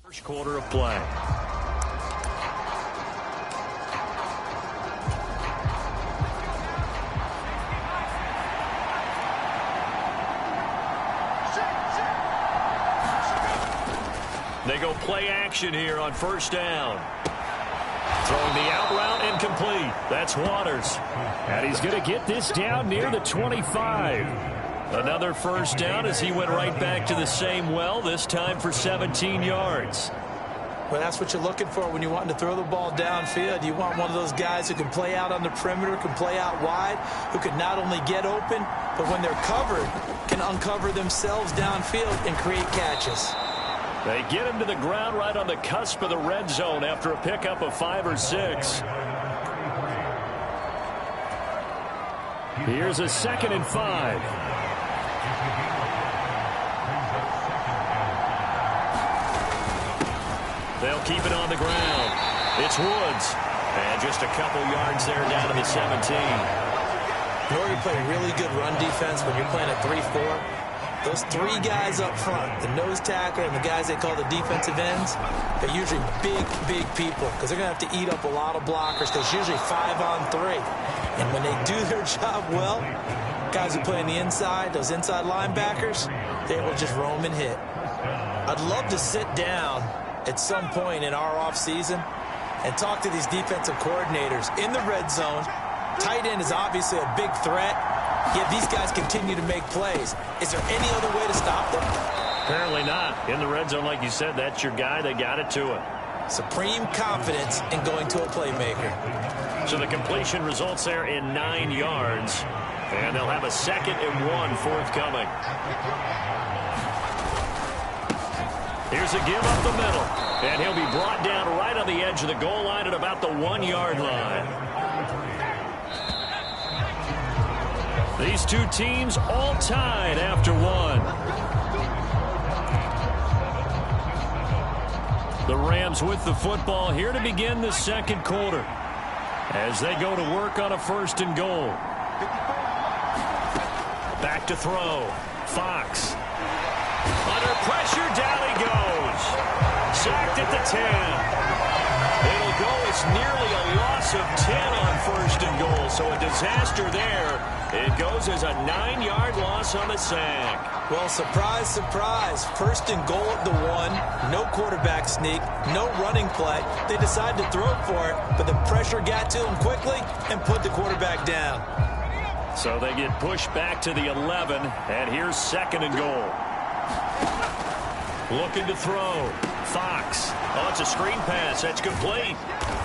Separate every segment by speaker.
Speaker 1: First quarter of play. They go play action here on first down. Throwing the out route incomplete. That's Waters. And he's going to get this down near the 25. Another first down as he went right back to the same well, this time for 17 yards.
Speaker 2: Well, that's what you're looking for when you're wanting to throw the ball downfield. You want one of those guys who can play out on the perimeter, can play out wide, who can not only get open, but when they're covered, can uncover themselves downfield and create catches.
Speaker 1: They get him to the ground right on the cusp of the red zone after a pickup of 5 or 6. Here's a 2nd and 5. They'll keep it on the ground. It's Woods. And just a couple yards there down to the 17.
Speaker 2: In order to play really good run defense when you're playing a 3-4, those 3 guys up front, the nose tackle and the guys they call the defensive ends, they're usually big people because they're going to have to eat up a lot of blockers because usually 5 on 3. And when they do their job well, guys who play on the inside, those inside linebackers, they will just roam and hit. I'd love to sit down at some point in our offseason and talk to these defensive coordinators in the red zone. Tight end is obviously a big threat. Yet these guys continue to make plays. Is there any other way to stop them?
Speaker 1: Apparently not. In the red zone, like you said, that's your guy. They got it to him.
Speaker 2: Supreme confidence in going to a playmaker.
Speaker 1: So the completion results there in 9 yards. And they'll have a 2nd and 1 forthcoming. Here's a give up the middle. And he'll be brought down right on the edge of the goal line at about the 1-yard line. These two teams all tied after 1. The Rams with the football here to begin the 2nd quarter as they go to work on a 1st and goal. Back to throw. Fox. Under pressure, down he goes. Sacked at the 10. It'll go as nearly a loss of 10 on 1st and goal, so a disaster there. It goes as a 9-yard loss on the sack.
Speaker 2: Well, surprise, surprise. 1st and goal at the 1. No quarterback sneak. No running play. They decided to throw for it, but the pressure got to them quickly and put the quarterback down.
Speaker 1: So they get pushed back to the 11, and here's 2nd and goal. Looking to throw. Fox. Oh, it's a screen pass. That's complete.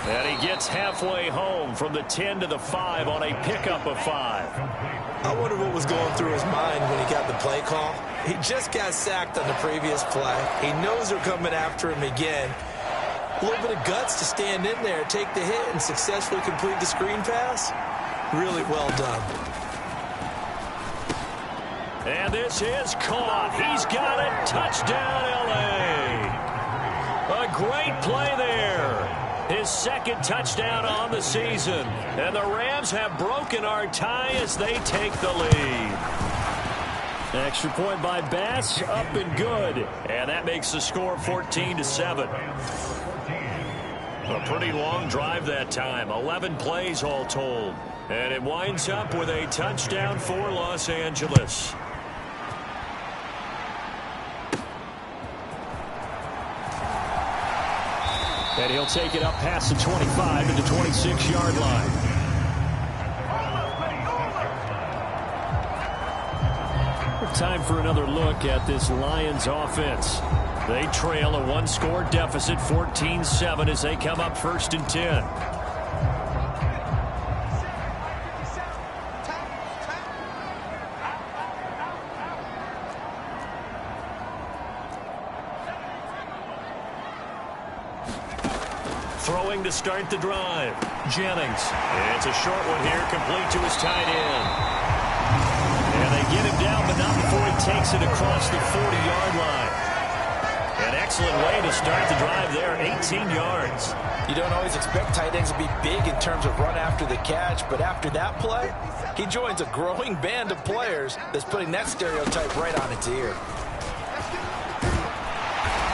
Speaker 1: And he gets halfway home from the 10 to the 5 on a pickup of 5.
Speaker 2: I wonder what was going through his mind when he got the play call. He just got sacked on the previous play. He knows they're coming after him again. A little bit of guts to stand in there, take the hit, and successfully complete the screen pass. Really well done.
Speaker 1: And this is caught. He's got it. Touchdown, L.A. A great play there. His 2nd touchdown on the season. And the Rams have broken our tie as they take the lead. Extra point by Bass, up and good. And that makes the score 14-7. A pretty long drive that time. 11 plays all told. And it winds up with a touchdown for Los Angeles. And he'll take it up past the 25 to the 26-yard line. Time for another look at this Lions offense. They trail a 1-score deficit, 14-7, as they come up 1st and 10. Throwing to start the drive. Jennings. It's a short one here, complete to his tight end. And they get him down, but not before he takes it across the 40-yard line. An excellent way to start the drive there, 18 yards.
Speaker 2: You don't always expect tight ends to be big in terms of run after the catch, but after that play, he joins a growing band of players that's putting that stereotype right on its ear.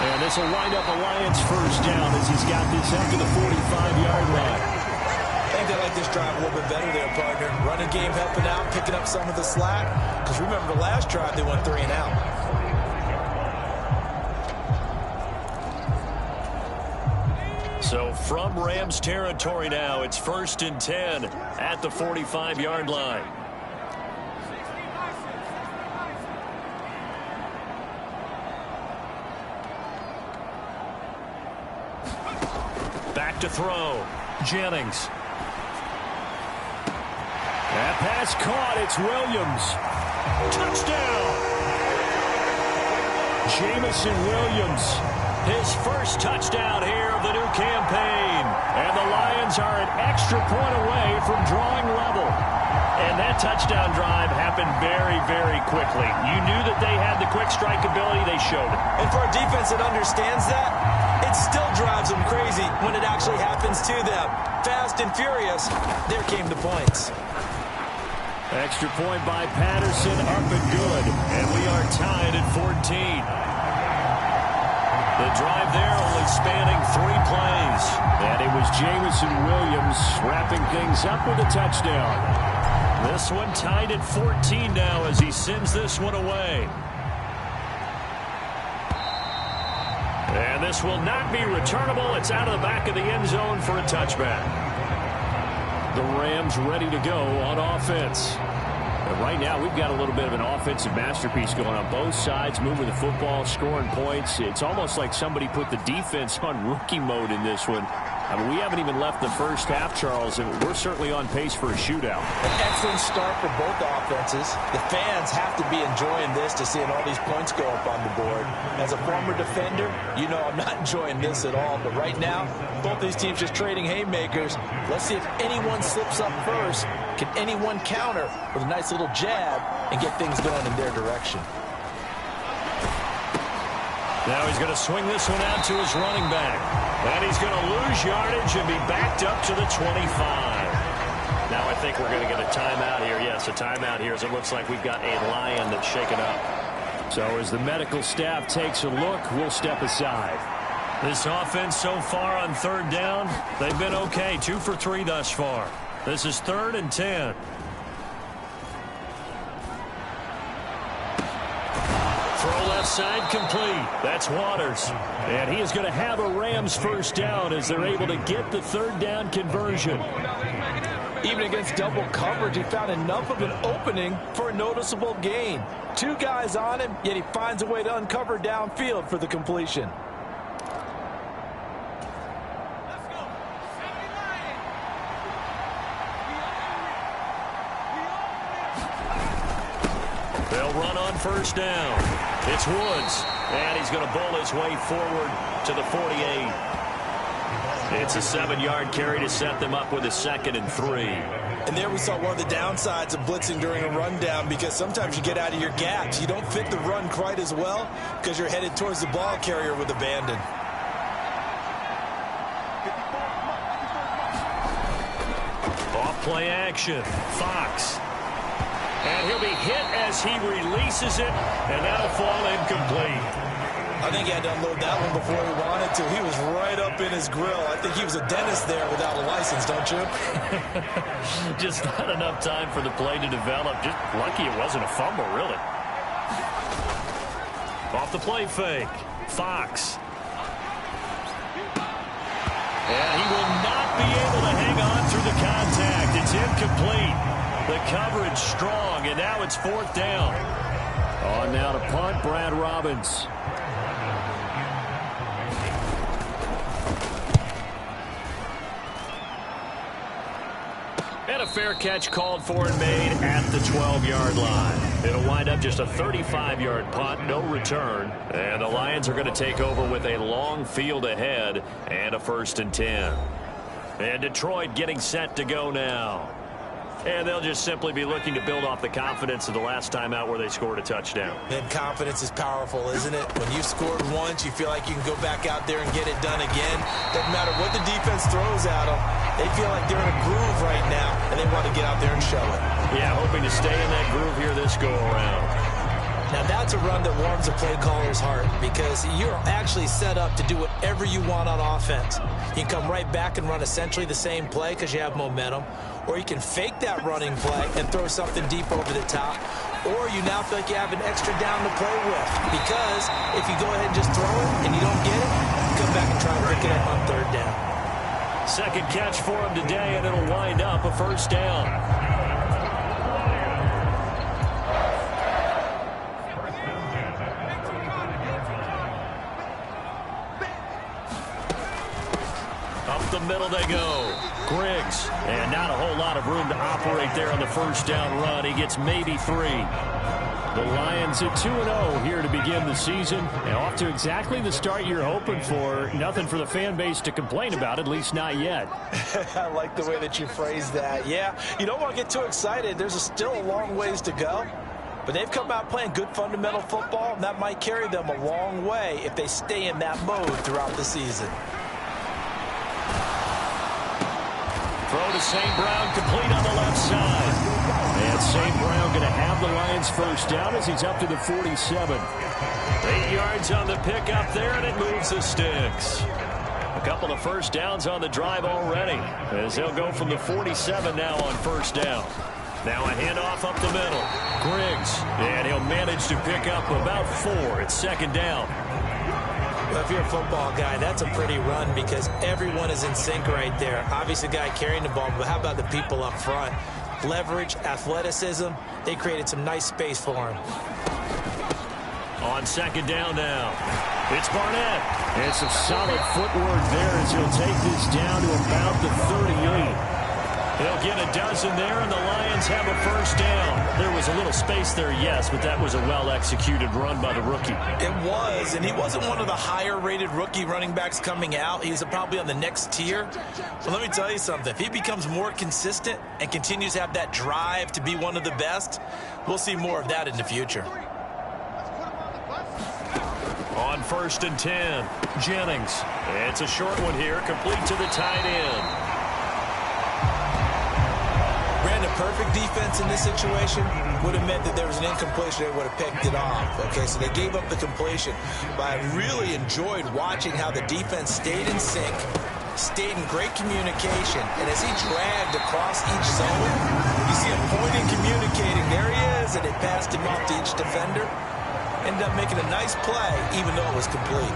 Speaker 1: And And this will wind up a Lions first down as he's got this up to the 45-yard line.
Speaker 2: I think they like this drive a little bit better there, partner. Running game helping out, picking up some of the slack. Because remember the last drive, they went 3 and out.
Speaker 1: So from Rams territory now, it's 1st and 10 at the 45-yard line. Back to throw. Jennings. That pass caught. It's Williams. Touchdown. Jamison Williams. His first touchdown here of the new campaign. And the Lions are an extra point away from drawing level. And that touchdown drive happened very, very quickly. You knew that they had the quick strike ability. They showed it.
Speaker 2: And for a defense that understands that, it still drives them crazy when it actually happens to them. Fast and furious, there came the points.
Speaker 1: Extra point by Patterson, up and good. And we are tied at 14. The drive there only spanning 3 plays. And it was Jamison Williams wrapping things up with a touchdown. This one tied at 14 now as he sends this one away. And this will not be returnable. It's out of the back of the end zone for a touchback. The Rams ready to go on offense. And right now, we've got a little bit of an offensive masterpiece going on both sides, moving the football, scoring points. It's almost like somebody put the defense on rookie mode in this one. I mean, we haven't even left the first half, Charles, and we're certainly on pace for a shootout.
Speaker 2: An excellent start for both offenses. The fans have to be enjoying this to seeing all these points go up on the board. As a former defender, you know I'm not enjoying this at all. But right now, both these teams just trading haymakers. Let's see if anyone slips up first. Can anyone counter with a nice little jab and get things going in their direction?
Speaker 1: Now he's going to swing this one out to his running back. And he's going to lose yardage and be backed up to the 25. Now I think we're going to get a timeout here. Yes, a timeout here as it looks like we've got a Lion that's shaken up. So as the medical staff takes a look, we'll step aside. This offense so far on 3rd down, they've been okay. 2 for 3 thus far. This is 3rd and 10. Throw left side complete. That's Waters. And he is going to have a Rams first down as they're able to get the 3rd down conversion.
Speaker 2: Even against double coverage, he found enough of an opening for a noticeable gain. 2 guys on him, yet he finds a way to uncover downfield for the completion.
Speaker 1: They'll run on first down. It's Woods, and he's going to bowl his way forward to the 48. It's a 7-yard carry to set them up with a 2nd and 3.
Speaker 2: And there we saw one of the downsides of blitzing during a rundown, because sometimes you get out of your gaps. You don't fit the run quite as well because you're headed towards the ball carrier with abandon.
Speaker 1: Off play action. Fox. And he'll be hit as he releases it, and that'll fall incomplete.
Speaker 2: I think he had to unload that one before he wanted to. He was right up in his grill. I think he was a dentist there without a license, don't you?
Speaker 1: Just not enough time for the play to develop. Just lucky it wasn't a fumble, really. Off the play fake. Fox. And he will not be able to hang on through the contact. It's incomplete. The coverage strong, and now it's 4th down. On now to punt, Brad Robbins. And a fair catch called for and made at the 12-yard line. It'll wind up just a 35-yard punt, no return. And the Lions are going to take over with a long field ahead and a 1st and 10. And Detroit getting set to go now. And they'll just simply be looking to build off the confidence of the last time out where they scored a touchdown.
Speaker 2: And confidence is powerful, isn't it? When you've scored once, you feel like you can go back out there and get it done again. Doesn't matter what the defense throws at them. They feel like they're in a groove right now, and they want to get out there and show it.
Speaker 1: Yeah, hoping to stay in that groove here this go-around.
Speaker 2: Now that's a run that warms a play caller's heart because you're actually set up to do whatever you want on offense. You can come right back and run essentially the same play because you have momentum, or you can fake that running play and throw something deep over the top, or you now feel like you have an extra down to play with because if you go ahead and just throw it and you don't get it, you come back and try and pick it up on third down.
Speaker 1: Second catch for him today, and it'll wind up a first down. Up the middle they go. Griggs. And not a whole lot of room to operate there on the first down run. He gets maybe 3. The Lions at 2-0 here to begin the season. And off to exactly the start you're hoping for. Nothing for the fan base to complain about, at least not yet.
Speaker 2: I like the way that you phrased that. Yeah, you don't want to get too excited. There's still a long ways to go. But they've come out playing good fundamental football, and that might carry them a long way if they stay in that mode throughout the season.
Speaker 1: Throw to St. Brown, complete on the left side. And St. Brown going to have the Lions first down as he's up to the 47. 8 yards on the pickup there, and it moves the sticks. A couple of first downs on the drive already as they'll go from the 47 now on first down. Now a handoff up the middle. Griggs, and he'll manage to pick up about 4. It's second down.
Speaker 2: Well, if you're a football guy, that's a pretty run because everyone is in sync right there. Obviously, the guy carrying the ball, but how about the people up front? Leverage, athleticism, they created some nice space for him.
Speaker 1: On second down now, it's Barnett. And some solid footwork there as he'll take this down to about the 38. They'll get a dozen there, and the Lions have a first down. There was a little space there, yes, but that was a well-executed run by the rookie.
Speaker 2: It was, and he wasn't one of the higher-rated rookie running backs coming out. He's probably on the next tier. But let me tell you something. If he becomes more consistent and continues to have that drive to be one of the best, we'll see more of that in the future.
Speaker 1: On first and 10, Jennings. It's a short one here, complete to the tight end.
Speaker 2: Brandon, perfect defense in this situation would have meant that there was an incompletion. They would have picked it off. Okay, so they gave up the completion. But I really enjoyed watching how the defense stayed in sync, stayed in great communication, and as he dragged across each zone, you see him pointing, communicating. There he is, and it passed him off to each defender. Ended up making a nice play, even though it was complete.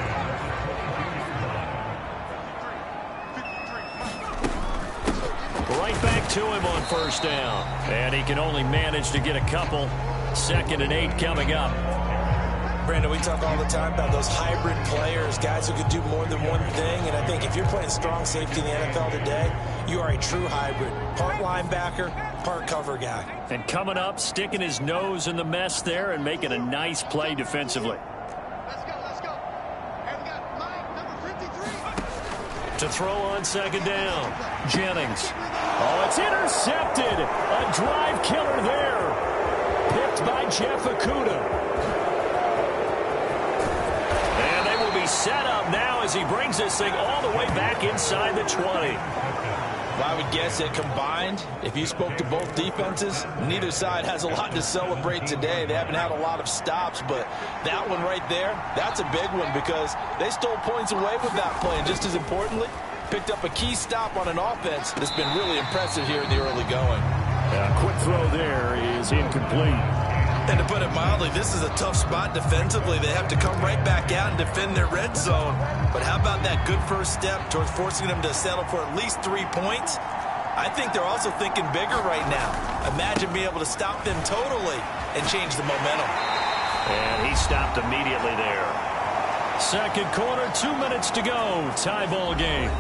Speaker 1: Right back to him on first down. And he can only manage to get a couple. Second and 8 coming up.
Speaker 2: Brandon, we talk all the time about those hybrid players, guys who could do more than one thing. And I think if you're playing strong safety in the NFL today, you are a true hybrid. Part linebacker, part cover guy.
Speaker 1: And coming up, sticking his nose in the mess there and making a nice play defensively.
Speaker 3: Let's go. And we got Mike, number 53.
Speaker 1: To throw on second down, Jennings. Oh, it's intercepted. A drive killer there. Picked by Jeff Okudah. And they will be set up now as he brings this thing all the way back inside the 20.
Speaker 4: Well, I would guess that combined, if you spoke to both defenses, neither side has a lot to celebrate today. They haven't had a lot of stops, but that one right there, that's a big one because they stole points away with that play. And just as importantly, picked up a key stop on an offense that's been really impressive here in the early going.
Speaker 1: Quick throw there is incomplete.
Speaker 2: And to put it mildly, this is a tough spot defensively. They have to come right back out and defend their red zone. But how about that good first step towards forcing them to settle for at least 3 points? I think they're also thinking bigger right now. Imagine being able to stop them totally and change the momentum.
Speaker 1: And he stopped immediately there. Second quarter, 2 minutes to go. Tie ball game.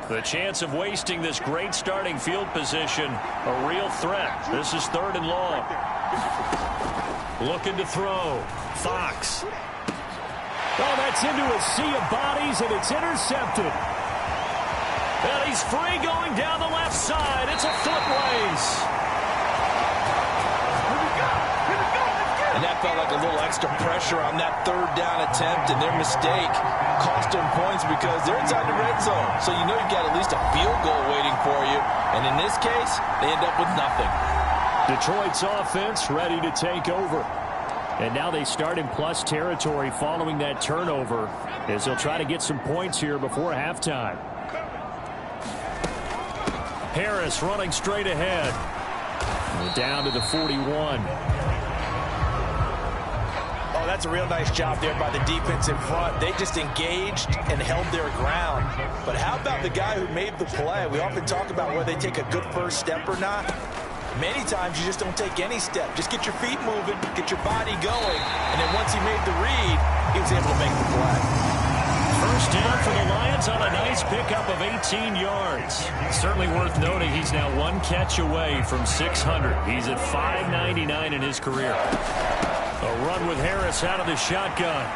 Speaker 1: The chance of wasting this great starting field position, a real threat. This is third and long. Looking to throw. Fox. Oh, that's into a sea of bodies, and it's intercepted. And he's free going down the left side. It's a foot race.
Speaker 4: And that felt like a little extra pressure on that third down attempt, and their mistake cost them points because they're inside the red zone. So you know you've got at least a field goal waiting for you. And in this case, they end up with nothing.
Speaker 1: Detroit's offense ready to take over. And now they start in plus territory following that turnover as they'll try to get some points here before halftime. Harris running straight ahead. Down to the 41.
Speaker 2: Oh, that's a real nice job there by the defense in front. They just engaged and held their ground. But how about the guy who made the play? We often talk about whether they take a good first step or not. Many times you just don't take any step. Just get your feet moving, get your body going, and then once he made the read, he was able to make the play.
Speaker 1: First down for the Lions on a nice pickup of 18 yards. Certainly worth noting he's now one catch away from 600. He's at 599 in his career. A run with Harris out of the shotgun.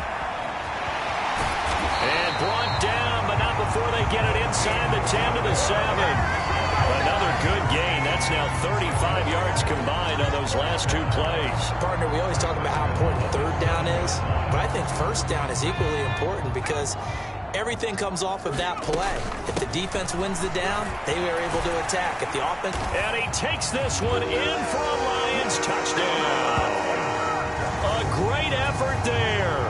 Speaker 1: And brought down, but not before they get it inside the 10 to the 7. Another good gain. That's now 35 yards combined on those last two plays.
Speaker 2: Partner, we always talk about how important third down is, but I think first down is equally important because everything comes off of that play. If the defense wins the down, they are able to attack. If the offense...
Speaker 1: And he takes this one in for a Lions touchdown. A great effort there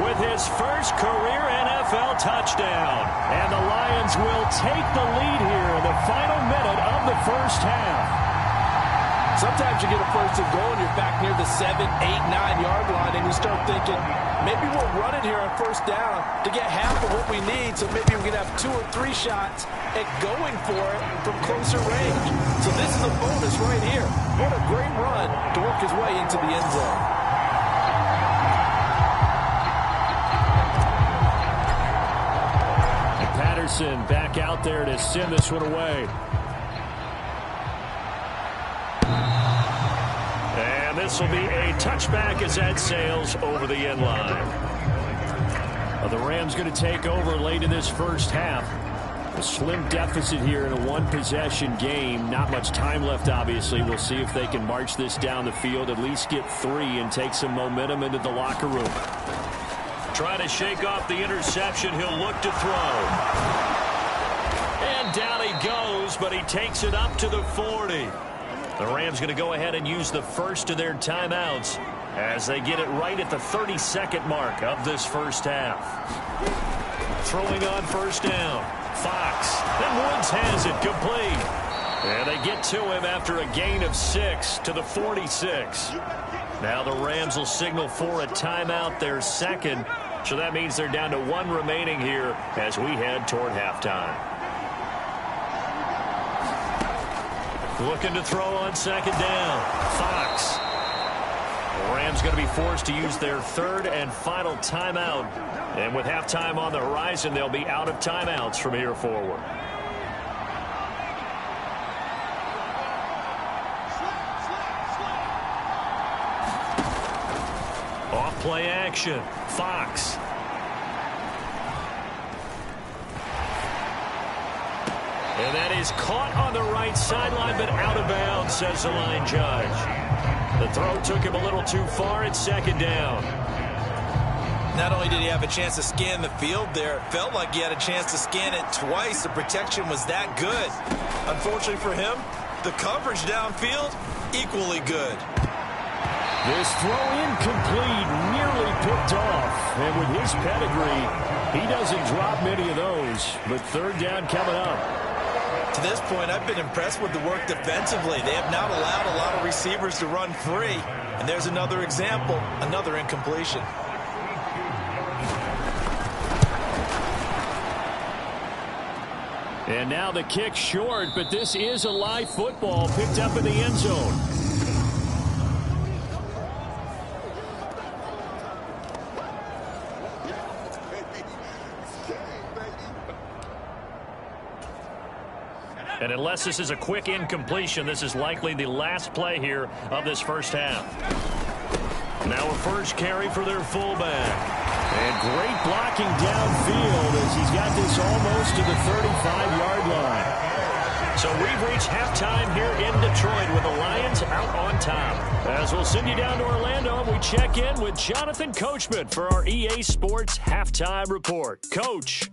Speaker 1: with his first career NFL touchdown. And the Lions will take the lead here in the final minute of the first half.
Speaker 4: Sometimes you get a first and goal and you're back near the 7, 8, 9-yard line and you start thinking, maybe we'll run it here on first down to get half of what we need, so maybe we can have 2 or 3 shots at going for it from closer range. So this is a bonus right here. What a great run to work his way into the end zone.
Speaker 1: Patterson back out there to send this one away. And this will be a touchback as that sails over the end line. The Rams going to take over late in this first half. A slim deficit here in a one-possession game. Not much time left, obviously. We'll see if they can march this down the field, at least get 3 and take some momentum into the locker room. Trying to shake off the interception. He'll look to throw. And down he goes, but he takes it up to the 40. The Rams going to go ahead and use the first of their timeouts as they get it right at the 32nd mark of this first half. Throwing on first down. Fox. And Woods has it complete. And they get to him after a gain of 6 to the 46. Now the Rams will signal for a timeout, their second. So that means they're down to 1 remaining here as we head toward halftime. Looking to throw on second down. Fox. The Rams going to be forced to use their 3rd and final timeout. And with halftime on the horizon, they'll be out of timeouts from here forward. Off-play action. Fox. And that is caught on the right sideline, but out of bounds, says the line judge. The throw took him a little too far at second down.
Speaker 2: Not only did he have a chance to scan the field there, it felt like he had a chance to scan it twice. The protection was that good. Unfortunately for him, the coverage downfield, equally good.
Speaker 1: This throw incomplete, nearly picked off. And with his pedigree, he doesn't drop many of those. But third down coming up.
Speaker 2: To this point, I've been impressed with the work defensively. They have not allowed a lot of receivers to run free. And there's another example, another incompletion.
Speaker 1: And now the kick short, but this is a live football picked up in the end zone. And unless this is a quick incompletion, this is likely the last play here of this first half. Now a first carry for their fullback. And great blocking downfield as he's got this almost to the 35-yard line. So we've reached halftime here in Detroit with the Lions out on top. As we'll send you down to Orlando, we check in with Jonathan Coachman for our EA Sports Halftime Report. Coach.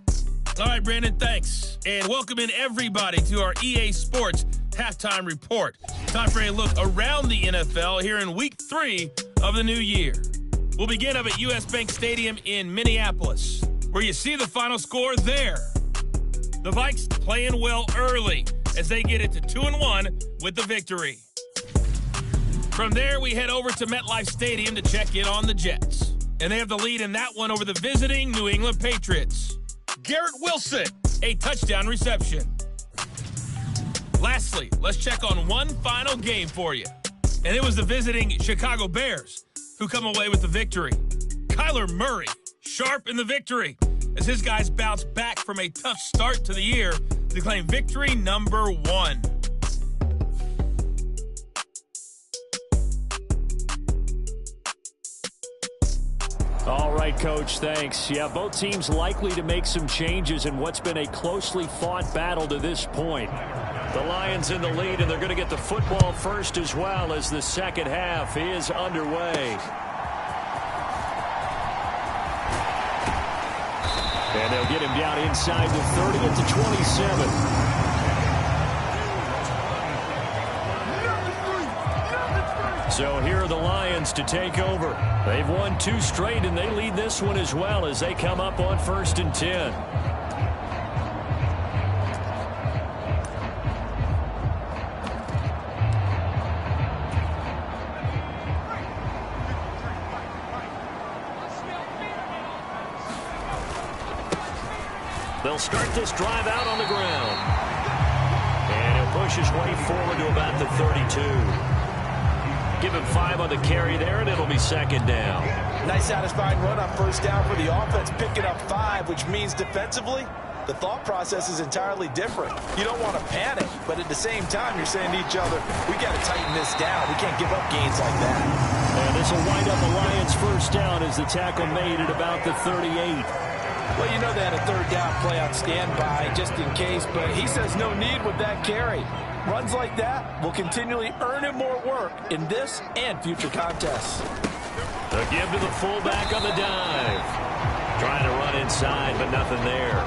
Speaker 5: All right, Brandon, thanks. And welcome in everybody to our EA Sports Halftime Report. Time for a look around the NFL here in Week 3 of the new year. We'll begin up at US Bank Stadium in Minneapolis, where you see the final score there. The Vikes playing well early as they get it to 2-1 with the victory. From there, we head over to MetLife Stadium to check in on the Jets. And they have the lead in that one over the visiting New England Patriots. Garrett Wilson, a touchdown reception. Lastly, let's check on one final game for you. And it was the visiting Chicago Bears who come away with the victory. Kyler Murray, sharp in the victory, as his guys bounce back from a tough start to the year to claim victory number 1.
Speaker 1: All right, Coach, thanks. Yeah, both teams likely to make some changes in what's been a closely fought battle to this point. The Lions in the lead, and they're going to get the football first as well as the second half is underway. And they'll get him down inside the 30 at the 27. So here are the Lions to take over. They've won 2 straight, and they lead this one as well as they come up on 1st and 10. They'll start this drive out on the ground. And he'll push his way forward to about the 32. Give him 5 on the carry there, and it'll be second down.
Speaker 2: Nice satisfying run on first down for the offense, picking up 5, which means defensively, the thought process is entirely different. You don't want to panic, but at the same time, you're saying to each other, we got to tighten this down. We can't give up gains like that.
Speaker 1: And this will wind up the Lions' first down as the tackle made at about the 38.
Speaker 2: Well, you know they had a third down play on standby just in case, but he says no need with that carry. Runs like that will continually earn him more work in this and future contests.
Speaker 1: The give to the fullback on the dive. Trying to run inside, but nothing there.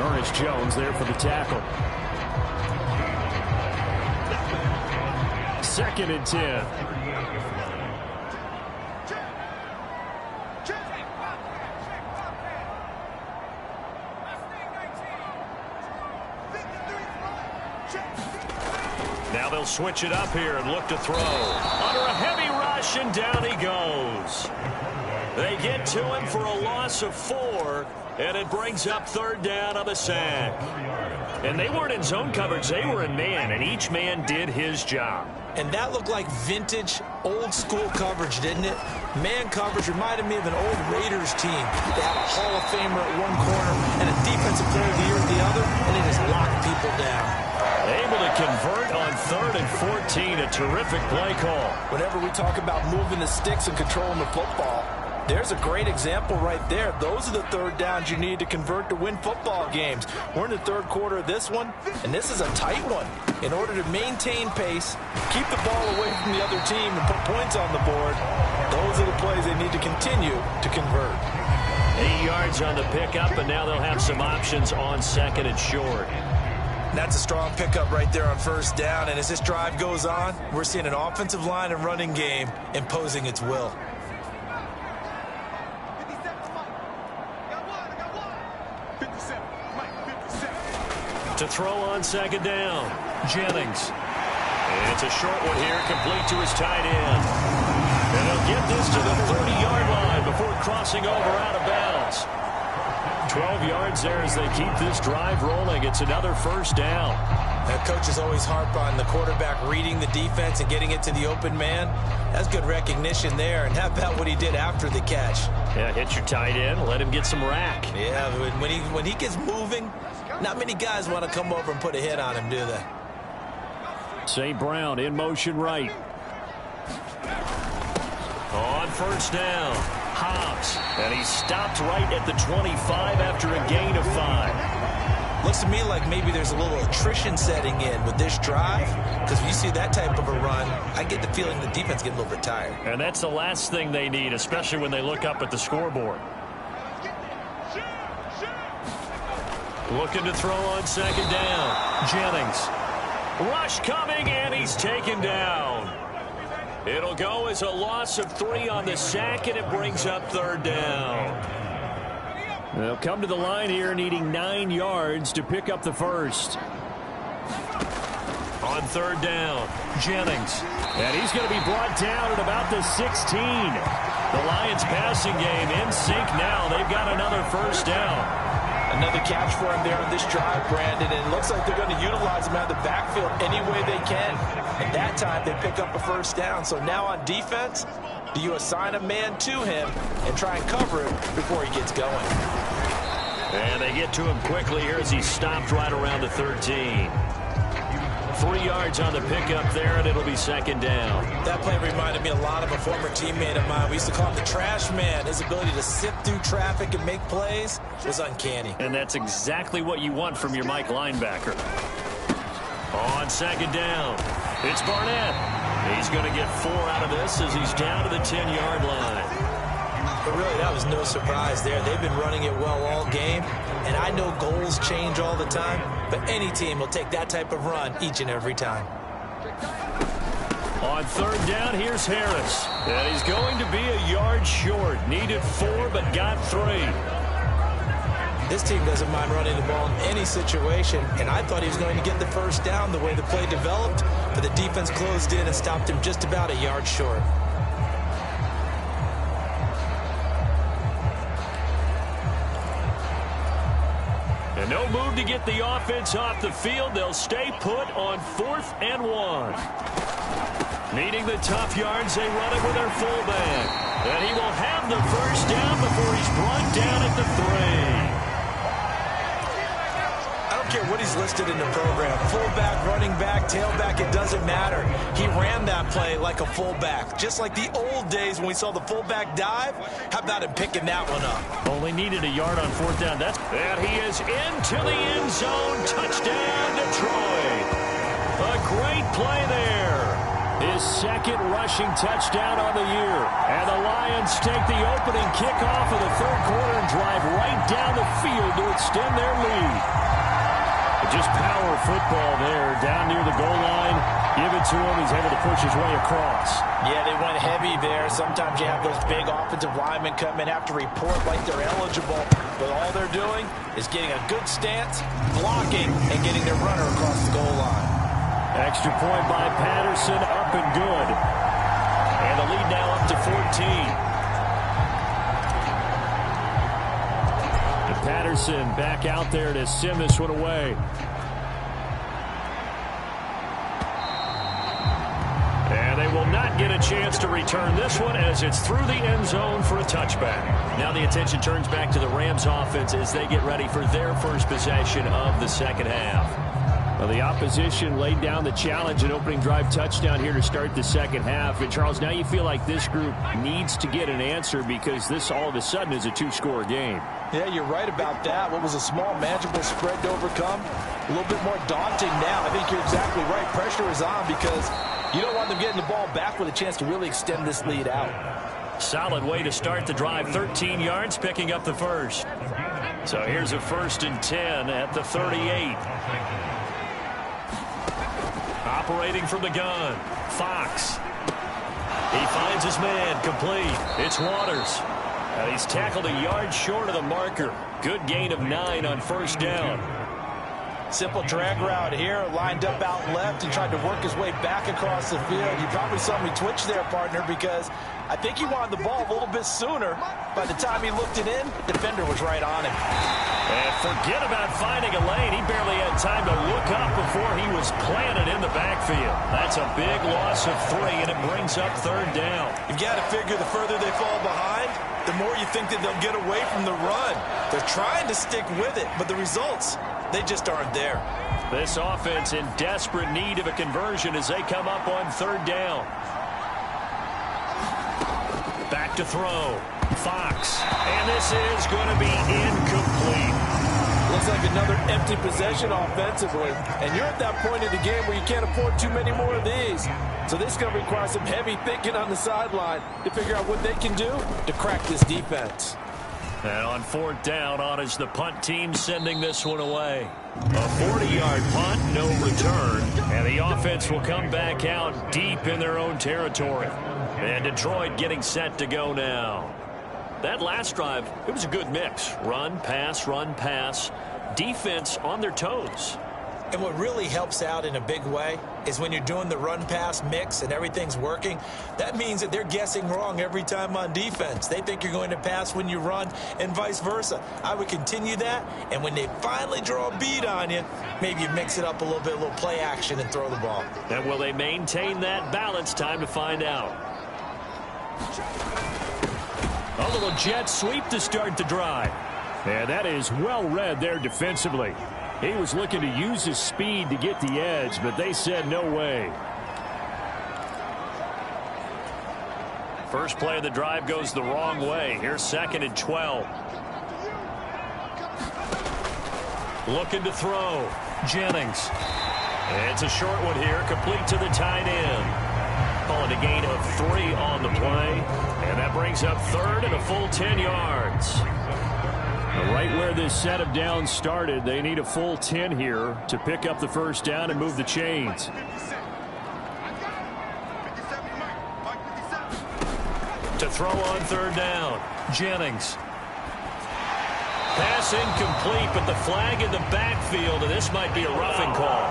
Speaker 1: Ernest Jones there for the tackle. 2nd and 10. Now they'll switch it up here and look to throw. Under a heavy rush, and down he goes. They get to him for a loss of 4, and it brings up 3rd down on the sack. And they weren't in zone coverage. They were in man, and each man did his job.
Speaker 2: And that looked like vintage, old-school coverage, didn't it? Man coverage reminded me of an old Raiders team. They have a Hall of Famer at one corner and a Defensive Player of the Year at the other, and it just locked people down.
Speaker 1: Able to convert on 3rd and 14, a terrific play call.
Speaker 2: Whenever we talk about moving the sticks and controlling the football, there's a great example right there. Those are the third downs you need to convert to win football games. We're in the 3rd quarter of this one, and this is a tight one. In order to maintain pace, keep the ball away from the other team, and put points on the board, those are the plays they need to continue to convert.
Speaker 1: 8 yards on the pickup, and now they'll have some options on 2nd and short.
Speaker 2: That's a strong pickup right there on first down, and as this drive goes on, we're seeing an offensive line and running game imposing its will.
Speaker 1: To throw on 2nd down, Jennings. And it's a short one here, complete to his tight end. And he'll get this to the 30-yard line before crossing over out of bounds. 12 yards there as they keep this drive rolling. It's another first down.
Speaker 2: That coach is always harp on the quarterback reading the defense and getting it to the open man. That's good recognition there. And how about what he did after the catch?
Speaker 1: Yeah, hit your tight end, let him get some rack.
Speaker 2: Yeah, when he gets moving, not many guys want to come over and put a hit on him, do they?
Speaker 1: St. Brown in motion right. On first down, Hobbs. And he stopped right at the 25 after a gain of 5.
Speaker 2: Looks to me like maybe there's a little attrition setting in with this drive, because if you see that type of a run, I get the feeling the defense getting a little bit tired.
Speaker 1: And that's the last thing they need, especially when they look up at the scoreboard. Looking to throw on second down. Jennings. Rush coming, and he's taken down. It'll go as a loss of 3 on the sack, and it brings up third down. They'll come to the line here needing 9 yards to pick up the first. On third down, Jennings. And he's going to be brought down at about the 16. The Lions passing game in sync now. They've got another first down.
Speaker 4: Another catch for him there on this drive, Brandon, and it looks like they're going to utilize him out of the backfield any way they can. And that time, they pick up a first down. So now on defense, do you assign a man to him and try and cover him before he gets going?
Speaker 1: And they get to him quickly here as he's stopped right around the 13. 3 yards on the pickup there, and it'll be second down.
Speaker 2: That play reminded me a lot of a former teammate of mine. We used to call him the trash man. His ability to sift through traffic and make plays was uncanny.
Speaker 1: And that's exactly what you want from your Mike linebacker. On second down, it's Barnett. He's going to get 4 out of this as he's down to the 10-yard line.
Speaker 2: But really, that was no surprise there. They've been running it well all game, and I know goals change all the time, but any team will take that type of run each and every time.
Speaker 1: On third down, here's Harris. And he's going to be a yard short. Needed 4, but got 3.
Speaker 2: This team doesn't mind running the ball in any situation, and I thought he was going to get the first down the way the play developed, but the defense closed in and stopped him just about a yard short.
Speaker 1: And no move to get the offense off the field. They'll stay put on 4th and 1. Needing the tough yards, they run it with their fullback. And he will have the first down before he's brought down at the 3.
Speaker 2: I don't care what he's listed in the program. Fullback, running back, tailback, it doesn't matter. He ran that play like a fullback. Just like the old days when we saw the fullback dive. How about him picking that one up?
Speaker 1: Only needed a yard on 4th down. And he is into the end zone. Touchdown, Detroit. A great play there. His second rushing touchdown on the year. And the Lions take the opening kickoff of the third quarter and drive right down the field to extend their lead. Just power football there, down near the goal line. Give it to him. He's able to push his way across.
Speaker 4: Yeah, they went heavy there. Sometimes you have those big offensive linemen come in, have to report like they're eligible. But all they're doing is getting a good stance, blocking, and getting their runner across the goal line.
Speaker 1: Extra point by Patterson, up and good. And the lead now up to 14. Patterson back out there to send this one away. And they will not get a chance to return this one as it's through the end zone for a touchback. Now the attention turns back to the Rams offense as they get ready for their first possession of the second half. Well, the opposition laid down the challenge, an opening drive touchdown here to start the second half. And, Charles, now you feel like this group needs to get an answer because this all of a sudden is a 2-score game.
Speaker 4: Yeah, you're right about that. What was a small, manageable spread to overcome, a little bit more daunting now. I think you're exactly right. Pressure is on because you don't want them getting the ball back with a chance to really extend this lead out.
Speaker 1: Solid way to start the drive. 13 yards, picking up the first. So here's a 1st and 10 at the 38. Operating from the gun, Fox. He finds his man, complete. It's Waters. And he's tackled a yard short of the marker. Good gain of 9 on 1st down.
Speaker 4: Simple drag route here, lined up out left and tried to work his way back across the field. You probably saw me twitch there, partner, because I think he wanted the ball a little bit sooner. By the time he looked it in, the defender was right on him.
Speaker 1: And forget about finding a lane. He barely had time to look up before he was planted in the backfield. That's a big loss of 3, and it brings up 3rd down.
Speaker 2: You've got to figure the further they fall behind, the more you think that they'll get away from the run. They're trying to stick with it, but the results, they just aren't there.
Speaker 1: This offense in desperate need of a conversion as they come up on 3rd down. Back to throw. Fox. And this is going to be incomplete.
Speaker 4: Looks like another empty possession offensively. And you're at that point in the game where you can't afford too many more of these. So this is going to require some heavy thinking on the sideline to figure out what they can do to crack this defense.
Speaker 1: And on fourth down, on is the punt team sending this one away. A 40-yard punt, no return. And the offense will come back out deep in their own territory. And Detroit getting set to go now. That last drive, it was a good mix. Run, pass, defense on their toes.
Speaker 2: And what really helps out in a big way is when you're doing the run-pass mix and everything's working, that means that they're guessing wrong every time on defense. They think you're going to pass when you run and vice versa. I would continue that, and when they finally draw a bead on you, maybe you mix it up a little bit, a little play action, and throw the ball.
Speaker 1: And will they maintain that balance? Time to find out. A little jet sweep to start the drive. And that is well read there defensively. He was looking to use his speed to get the edge, but they said no way. First play of the drive goes the wrong way. Here's 2nd and 12. Looking to throw. Jennings. It's a short one here, complete to the tight end. Calling a gain of 3 on the play. And that brings up 3rd and a full 10 yards. Right where this set of downs started, they need a full 10 here to pick up the first down and move the chains. To throw on 3rd down, Jennings. Pass incomplete, but the flag in the backfield, and this might be a roughing call.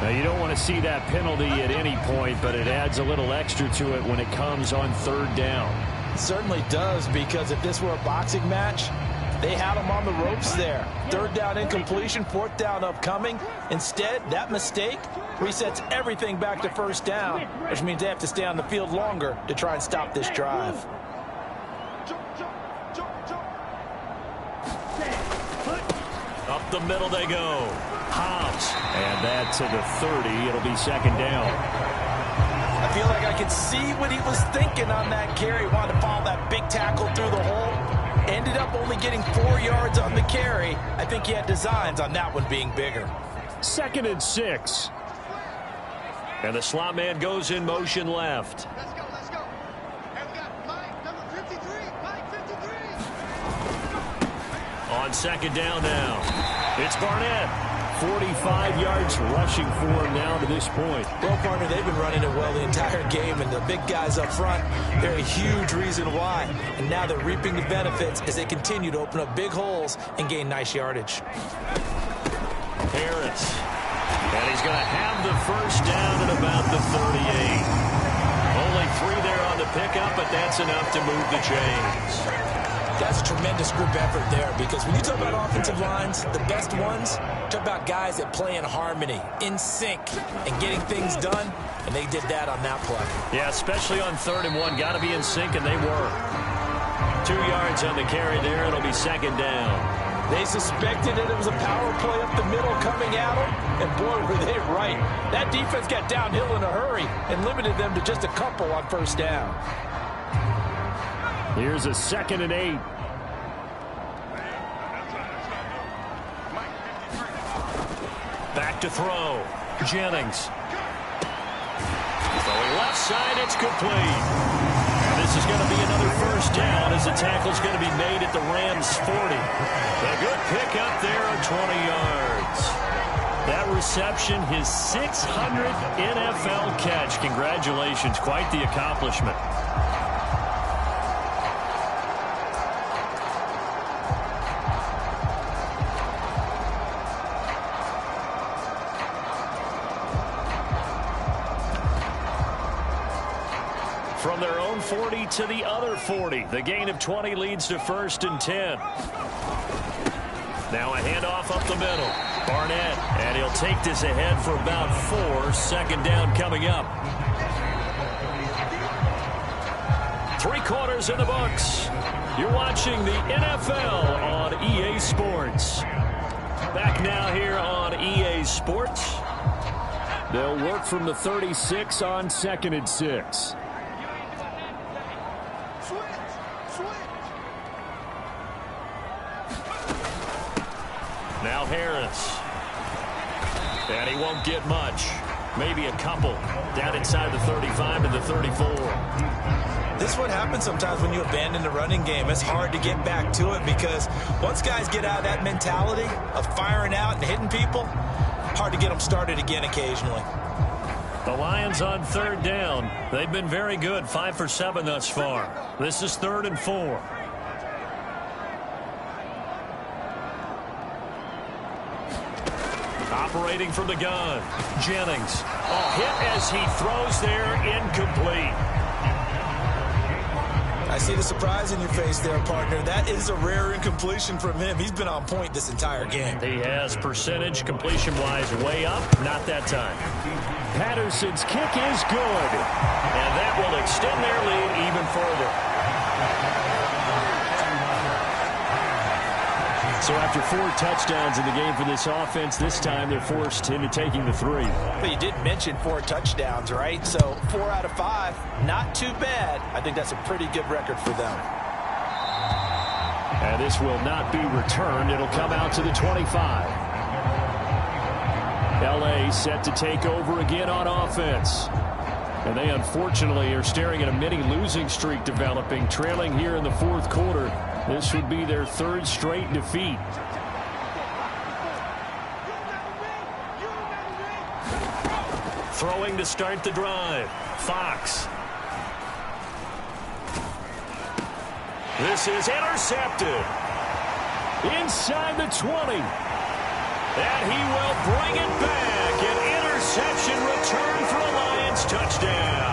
Speaker 1: Now, you don't want to see that penalty at any point, but it adds a little extra to it when it comes on 3rd down.
Speaker 4: It certainly does, because if this were a boxing match, they had them on the ropes there. 3rd down incompletion, 4th down upcoming. Instead, that mistake resets everything back to 1st down, which means they have to stay on the field longer to try and stop this drive.
Speaker 1: Up the middle they go. Hobbs. And that to the 30. It'll be 2nd down.
Speaker 4: I feel like I could see what he was thinking on that carry. Wanted to follow that big tackle through the hole. Ended up only getting 4 yards on the carry. I think he had designs on that one being bigger.
Speaker 1: 2nd and 6. And the slot man goes in motion left.
Speaker 3: Let's go. And we got Mike, number 53. Mike 53.
Speaker 1: On 2nd down now. It's Barnett. 45 yards rushing for him now to this point.
Speaker 2: Well, partner, they've been running it well the entire game, and the big guys up front, they're a huge reason why. And now they're reaping the benefits as they continue to open up big holes and gain nice yardage.
Speaker 1: Harris. And he's going to have the first down at about the 38. Only 3 there on the pickup, but that's enough to move the chains.
Speaker 2: That's a tremendous group effort there, because when you talk about offensive lines, the best ones, talk about guys that play in harmony, in sync, and getting things done, and they did that on that play.
Speaker 1: Yeah, especially on 3rd and 1. Got to be in sync, and they were. 2 yards on the carry there. It'll be 2nd down.
Speaker 4: They suspected that it was a power play up the middle coming at them, and boy, were they right. That defense got downhill in a hurry and limited them to just a couple on 1st down.
Speaker 1: Here's a 2nd and 8. Back to throw. Jennings. Throwing left side, it's complete. And this is going to be another first down as the tackle's going to be made at the Rams 40. A good pickup there of 20 yards. That reception, his 600th NFL catch. Congratulations, quite the accomplishment. From their own 40 to the other 40. The gain of 20 leads to 1st and 10. Now a handoff up the middle. Barnett, and he'll take this ahead for about 4. 2nd down coming up. 3 quarters in the books. You're watching the NFL on EA Sports. Back now here on EA Sports. They'll work from the 36 on 2nd and 6.
Speaker 3: Switch.
Speaker 1: Harris. And he won't get much. Maybe a couple down inside the 35 to the 34.
Speaker 2: This is what happens sometimes when you abandon the running game. It's hard to get back to it because once guys get out of that mentality of firing out and hitting people, hard to get them started again occasionally.
Speaker 1: The Lions on third down. They've been very good, 5 for 7 thus far. This is 3rd and 4. Operating from the gun, Jennings. Hit as he throws there, incomplete.
Speaker 2: I see the surprise in your face there, partner. That is a rare incompletion from him. He's been on point this entire game.
Speaker 1: He has percentage completion-wise way up, not that time. Patterson's kick is good, and that will extend their lead even further. So after 4 touchdowns in the game for this offense, this time they're forced into taking the 3.
Speaker 2: But you did mention 4 touchdowns, right? So 4 out of 5, not too bad. I think that's a pretty good record for them.
Speaker 1: And this will not be returned. It'll come out to the 25. L.A. set to take over again on offense. And they unfortunately are staring at a mini losing streak developing, trailing here in the 4th quarter. This would be their 3rd straight defeat. Throwing to start the drive. Fox. This is intercepted. Inside the 20. And he will bring it back. An interception return for a Lions touchdown.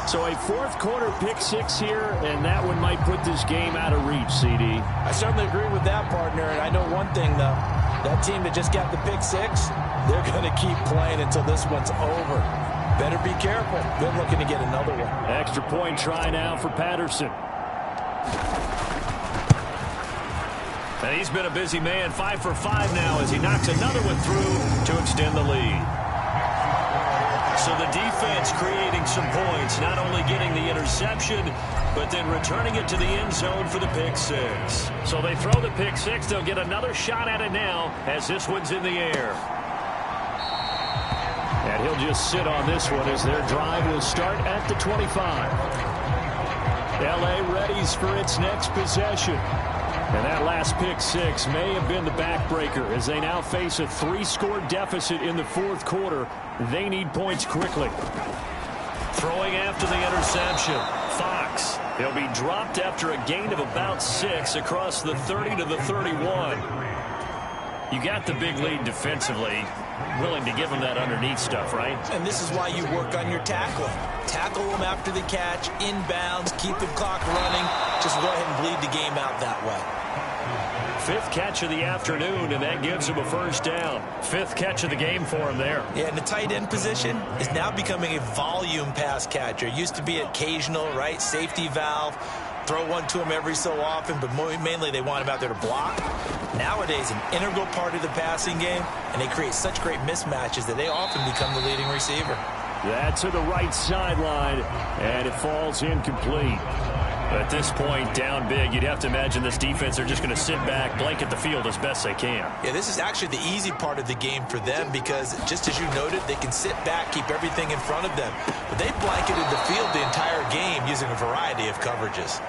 Speaker 1: So a 4th quarter pick 6 here, and that one might put this game out of reach, CD.
Speaker 2: I certainly agree with that, partner. And I know one thing, though. That team that just got the pick 6, they're going to keep playing until this one's over. Better be careful. They're looking to get another one.
Speaker 1: Extra point try now for Patterson. And he's been a busy man, 5 for 5 now as he knocks another one through to extend the lead. So the defense creating some points, not only getting the interception, but then returning it to the end zone for the pick 6. So they throw the pick 6. They'll get another shot at it now as this one's in the air. And he'll just sit on this one as their drive will start at the 25. L.A. readies for its next possession. And that last pick 6 may have been the backbreaker as they now face a 3-score deficit in the 4th quarter. They need points quickly. Throwing after the interception. Fox. He'll be dropped after a gain of about 6 across the 30 to the 31. You got the big lead defensively. Willing to give him that underneath stuff, right?
Speaker 2: And this is why you work on your tackling. Tackle them after the catch, inbounds, keep the clock running. Just go ahead and bleed the game out that way.
Speaker 1: 5th catch of the afternoon, and that gives him a 1st down. 5th catch of the game for him there.
Speaker 2: Yeah, and the tight end position is now becoming a volume pass catcher. Used to be occasional, right? Safety valve. Throw one to him every so often, but mainly they want him out there to block. Nowadays, an integral part of the passing game, and they create such great mismatches that they often become the leading receiver.
Speaker 1: That's to the right sideline, and it falls incomplete. At this point, down big, you'd have to imagine this defense are just going to sit back, blanket the field as best they can.
Speaker 2: Yeah, this is actually the easy part of the game for them because, just as you noted, they can sit back, keep everything in front of them. But they blanketed the field the entire game using a variety of coverages.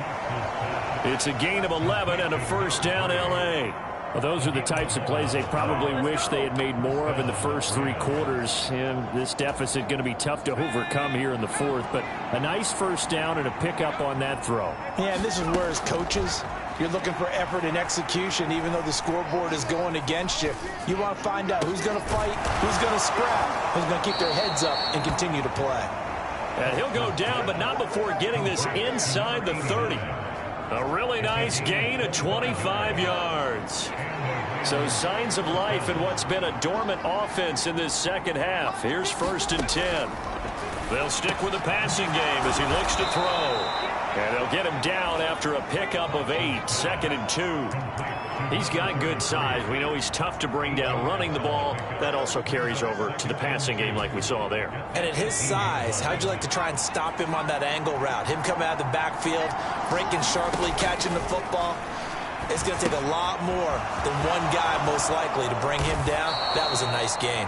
Speaker 1: It's a gain of 11 and a 1st down, L.A. Well, those are the types of plays they probably wish they had made more of in the first 3 quarters. And this deficit going to be tough to overcome here in the 4th. But a nice 1st down and a pickup on that throw.
Speaker 6: Yeah, and this is where, as coaches, you're looking for effort and execution, even though the scoreboard is going against you. You want to find out who's going to fight, who's going to scrap, who's going to keep their heads up and continue to play.
Speaker 1: And he'll go down, but not before getting this inside the 30. A really nice gain of 25 yards. So signs of life in what's been a dormant offense in this second half. Here's 1st and 10. They'll stick with the passing game as he looks to throw. And they'll get him down after a pickup of 8, 2nd and 2. He's got good size. We know he's tough to bring down running the ball. That also carries over to the passing game like we saw there.
Speaker 2: And at his size, how'd you like to try and stop him on that angle route? Him coming out of the backfield, breaking sharply, catching the football. It's going to take a lot more than one guy, most likely, to bring him down. That was a nice game.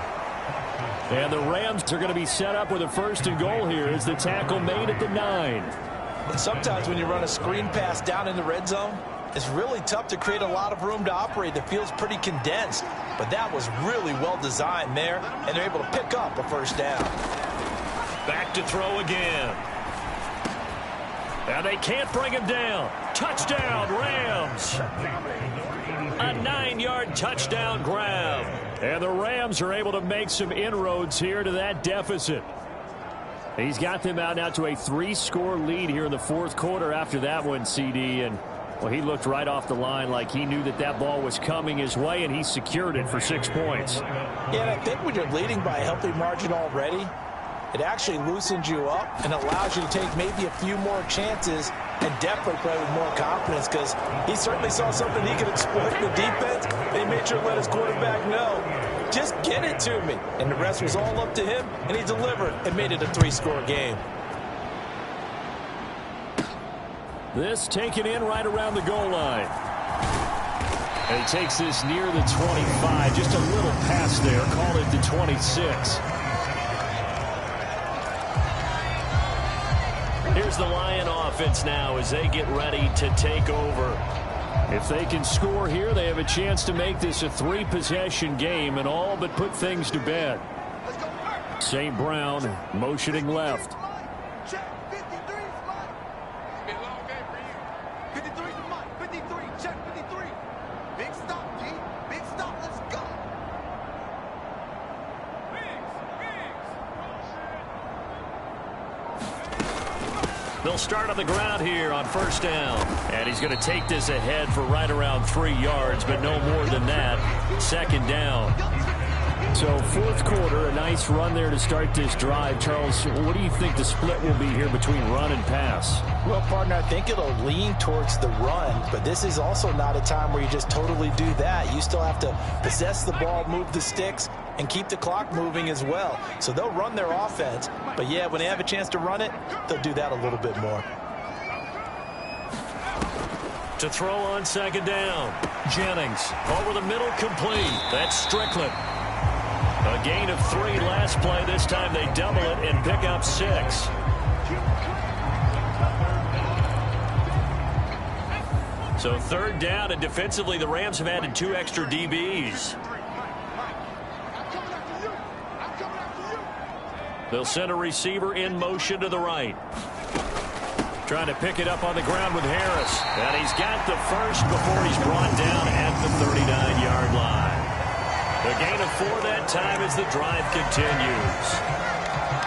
Speaker 1: And the Rams are going to be set up with a 1st and goal here as the tackle made at the 9.
Speaker 4: Sometimes when you run a screen pass down in the red zone, it's really tough to create a lot of room to operate. The field's pretty condensed, but that was really well designed there, and they're able to pick up a 1st down.
Speaker 1: Back to throw again. And they can't bring him down. Touchdown, Rams. A 9-yard touchdown grab. And the Rams are able to make some inroads here to that deficit. He's got them out now to a 3-score lead here in the 4th quarter after that one, CD. And, well, he looked right off the line like he knew that that ball was coming his way, and he secured it for 6 points.
Speaker 6: Yeah, and I think when you're leading by a healthy margin already, it actually loosens you up and allows you to take maybe a few more chances and definitely play with more confidence, because he certainly saw something he could exploit in the defense, and he made sure to let his quarterback know, just get it to me. And the rest was all up to him, and he delivered and made it a 3-score game.
Speaker 1: This taken in right around the goal line. And he takes this near the 25. Just a little pass there. Call it the 26. Here's the Lion offense now as they get ready to take over. If they can score here, they have a chance to make this a 3-possession game and all but put things to bed. St. Brown motioning left.
Speaker 3: Check 53, Mike. It's been a long game for you. 53 to Mike. 53. Check 53. Big stop, G. Big stop. Let's go.
Speaker 1: They'll start on the ground here on 1st down. And he's going to take this ahead for right around 3 yards, but no more than that. 2nd down. So 4th quarter, a nice run there to start this drive. Charles, what do you think the split will be here between run and pass?
Speaker 6: Well, partner, I think it'll lean towards the run, but this is also not a time where you just totally do that. You still have to possess the ball, move the sticks, and keep the clock moving as well. So they'll run their offense, but yeah, when they have a chance to run it, they'll do that a little bit more.
Speaker 1: To throw on 2nd down. Jennings over the middle, complete. That's Strickland. A gain of 3 last play. This time they double it and pick up 6. So 3rd down, and defensively the Rams have added 2 extra DBs. They'll send a receiver in motion to the right. Trying to pick it up on the ground with Harris. And he's got the first before he's brought down at the 39-yard line. The gain of 4 that time as the drive continues.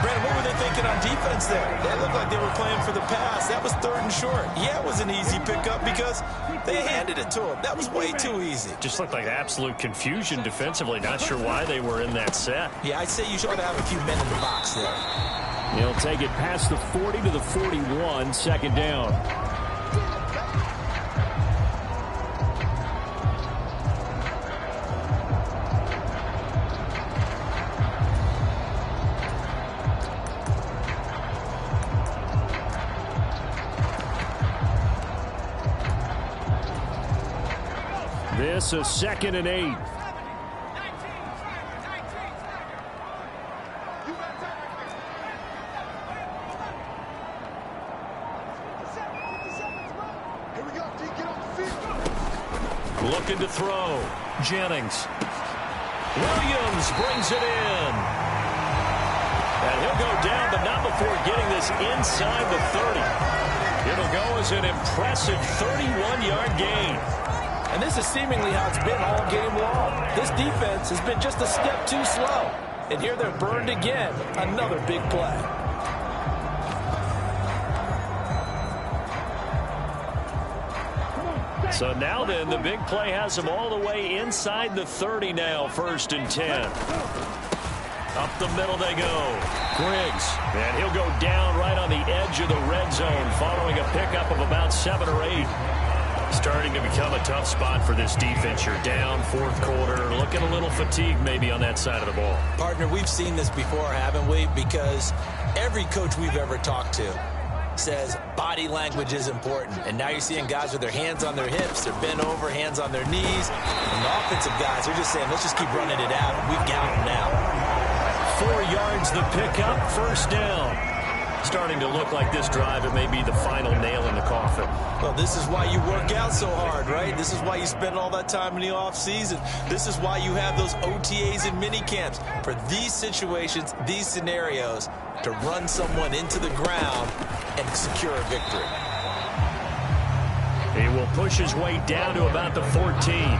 Speaker 6: Brandon, what were they thinking on defense there? They looked like they were playing for the pass. That was 3rd and short. Yeah, it was an easy pickup because they handed it to him. That was way too easy.
Speaker 1: Just looked like absolute confusion defensively. Not sure why they were in that set.
Speaker 6: Yeah, I'd say you should have a few men in the box there.
Speaker 1: He'll take it past the 40 to the 41, 2nd down. This a 2nd and 8. Looking to throw. Jennings. Williams brings it in. And he'll go down, but not before getting this inside the 30. It'll go as an impressive 31-yard gain.
Speaker 6: And this is seemingly how it's been all game long. This defense has been just a step too slow. And here they're burned again. Another big play.
Speaker 1: So now then, the big play has them all the way inside the 30 now, 1st and 10. Up the middle they go. Griggs. And he'll go down right on the edge of the red zone following a pickup of about 7 or 8. Starting to become a tough spot for this defense. You're down 4th quarter. Looking a little fatigued maybe on that side of the ball.
Speaker 2: Partner, we've seen this before, haven't we? Because every coach we've ever talked to, says body language is important. And now you're seeing guys with their hands on their hips, they're bent over, hands on their knees. And the offensive guys are just saying, let's just keep running it out. We've got them now.
Speaker 1: 4 yards the pickup, first down. Starting to look like this drive, it may be the final nail in the coffin.
Speaker 2: Well, this is why you work out so hard, right? This is why you spend all that time in the offseason. This is why you have those OTAs and mini camps. For these situations, these scenarios, to run someone into the ground and secure a victory.
Speaker 1: He will push his way down to about the 14.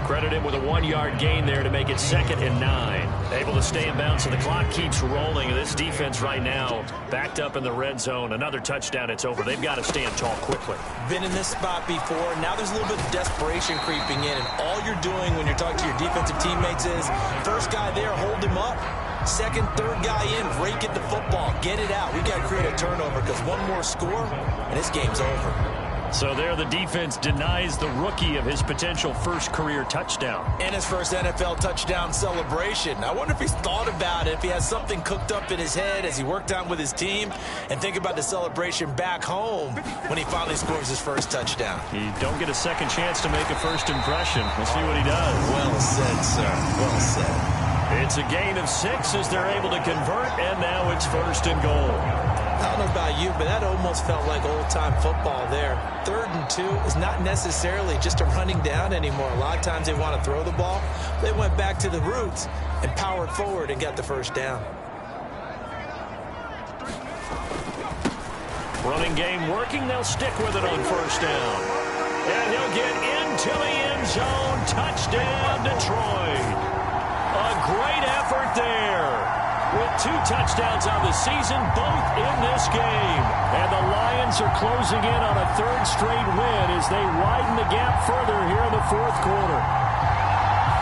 Speaker 1: Credit him with a 1-yard gain there to make it 2nd and 9. Able to stay in bounds, so the clock keeps rolling. And this defense right now backed up in the red zone. Another touchdown, it's over. They've got to stand tall quickly.
Speaker 2: Been in this spot before. Now there's a little bit of desperation creeping in. And all you're doing when you're talking to your defensive teammates is, first guy there, hold him up. Second, third guy in, rake at the football. Get it out. We've got to create a turnover because one more score, and this game's over.
Speaker 1: So there the defense denies the rookie of his potential first career touchdown.
Speaker 2: And his first NFL touchdown celebration. I wonder if he's thought about it, if he has something cooked up in his head as he worked on with his team, and think about the celebration back home when he finally scores his first touchdown.
Speaker 1: You don't get a second chance to make a first impression. We'll see what he does.
Speaker 2: Well said, sir. Well said.
Speaker 1: It's a gain of 6 as they're able to convert, and now it's 1st and goal.
Speaker 2: I don't know about you, but that almost felt like old-time football there. 3rd and 2 is not necessarily just a running down anymore. A lot of times they want to throw the ball. They went back to the roots and powered forward and got the first down.
Speaker 1: Running game working. They'll stick with it on 1st down. And he'll get into the end zone. Touchdown, Detroit. A great effort there. With 2 touchdowns on the season, both in this game. And the Lions are closing in on a 3rd straight win as they widen the gap further here in the 4th quarter.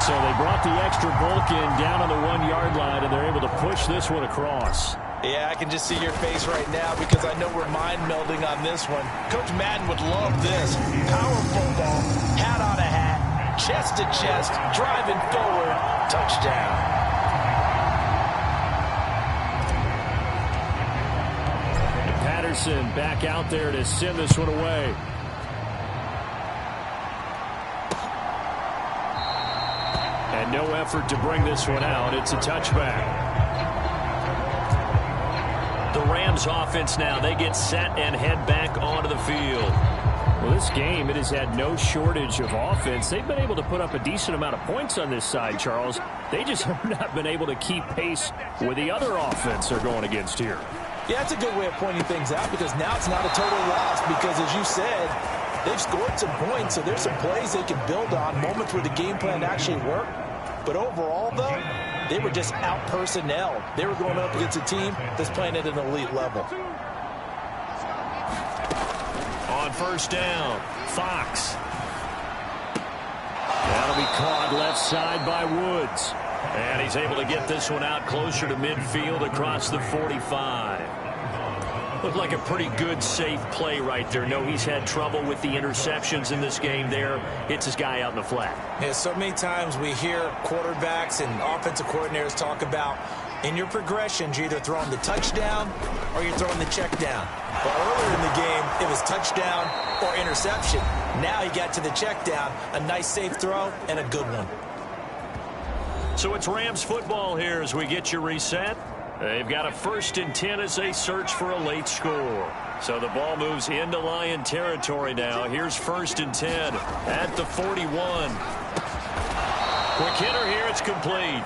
Speaker 1: So they brought the extra bulk in down on the 1-yard line, and they're able to push this one across.
Speaker 4: Yeah, I can just see your face right now because I know we're mind melding on this one. Coach Madden would love this. Power football, hat on a hat, chest to chest, driving forward, touchdown.
Speaker 1: Patterson back out there to send this one away. And no effort to bring this one out. It's a touchback. The Rams offense now, they get set and head back onto the field. Well, this game, it has had no shortage of offense. They've been able to put up a decent amount of points on this side, Charles. They just have not been able to keep pace with the other offense they're going against here.
Speaker 2: Yeah, that's a good way of pointing things out because now it's not a total loss because, as you said, they've scored some points, so there's some plays they can build on, moments where the game plan actually worked. But overall, though, they were just out-personnel. They were going up against a team that's playing at an elite level.
Speaker 1: On 1st down, Fox. That'll be caught left side by Woods. And he's able to get this one out closer to midfield across the 45. Looked like a pretty good, safe play right there. No, he's had trouble with the interceptions in this game there. Hits his guy out in the flat.
Speaker 2: Yeah, so many times we hear quarterbacks and offensive coordinators talk about in your progressions, you're either throwing the touchdown or you're throwing the check down. But earlier in the game, it was touchdown or interception. Now he got to the check down, a nice safe throw, and a good one.
Speaker 1: So it's Rams football here as we get you reset. They've got a 1st and 10 as they search for a late score. So the ball moves into Lion territory now. Here's 1st and 10 at the 41. Quick hitter here, it's complete.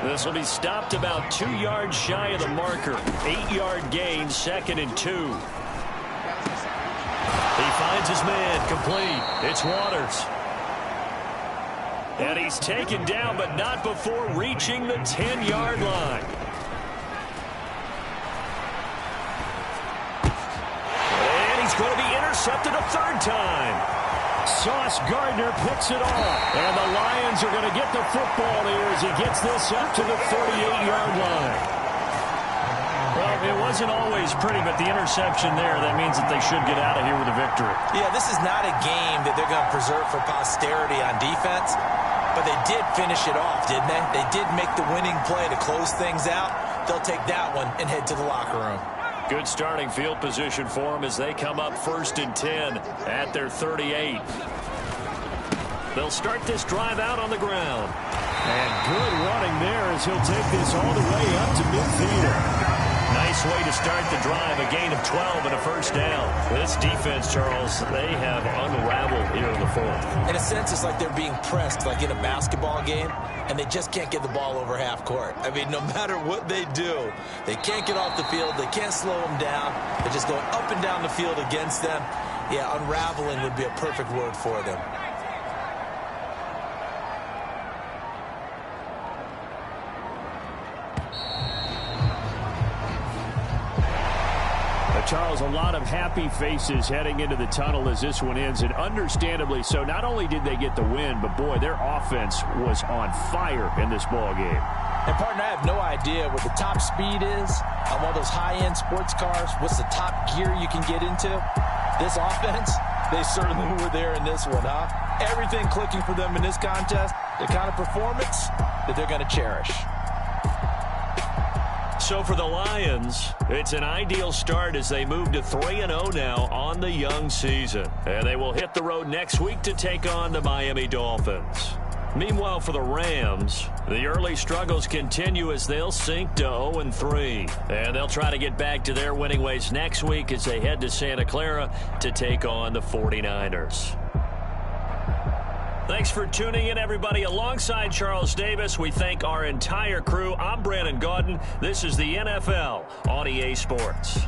Speaker 1: This will be stopped about 2 yards shy of the marker. 8-yard gain, 2nd and 2. He finds his man, complete. It's Waters. And he's taken down, but not before reaching the 10-yard line. And he's going to be intercepted a 3rd time. Sauce Gardner picks it off. And the Lions are going to get the football here as he gets this up to the 48-yard line. Well, it wasn't always pretty, but the interception there, that means that they should get out of here with a victory.
Speaker 2: Yeah, this is not a game that they're going to preserve for posterity on defense, but they did finish it off, didn't they? They did make the winning play to close things out. They'll take that one and head to the locker room.
Speaker 1: Good starting field position for them as they come up 1st and 10 at their 38. They'll start this drive out on the ground.
Speaker 7: And good running there as he'll take this all the way up to midfield.
Speaker 1: Nice way to start the drive, a gain of 12 and a first down. This defense, Charles, they have unraveled here in the 4th.
Speaker 2: In a sense, it's like they're being pressed, like in a basketball game, and they just can't get the ball over half court. I mean, no matter what they do, they can't get off the field. They can't slow them down. They're just going up and down the field against them. Yeah, unraveling would be a perfect word for them.
Speaker 7: Charles, a lot of happy faces heading into the tunnel as this one ends, and understandably so. Not only did they get the win, but, boy, their offense was on fire in this ball game.
Speaker 6: And, partner, I have no idea what the top speed is on one of those high-end sports cars. What's the top gear you can get into? This offense, they certainly were there in this one, huh? Everything clicking for them in this contest, the kind of performance that they're going to cherish.
Speaker 1: So for the Lions, it's an ideal start as they move to 3-0 now on the young season. And they will hit the road next week to take on the Miami Dolphins. Meanwhile, for the Rams, the early struggles continue as they'll sink to 0-3. And they'll try to get back to their winning ways next week as they head to Santa Clara to take on the 49ers. Thanks for tuning in, everybody. Alongside Charles Davis, we thank our entire crew. I'm Brandon Gaudin. This is the NFL on EA Sports.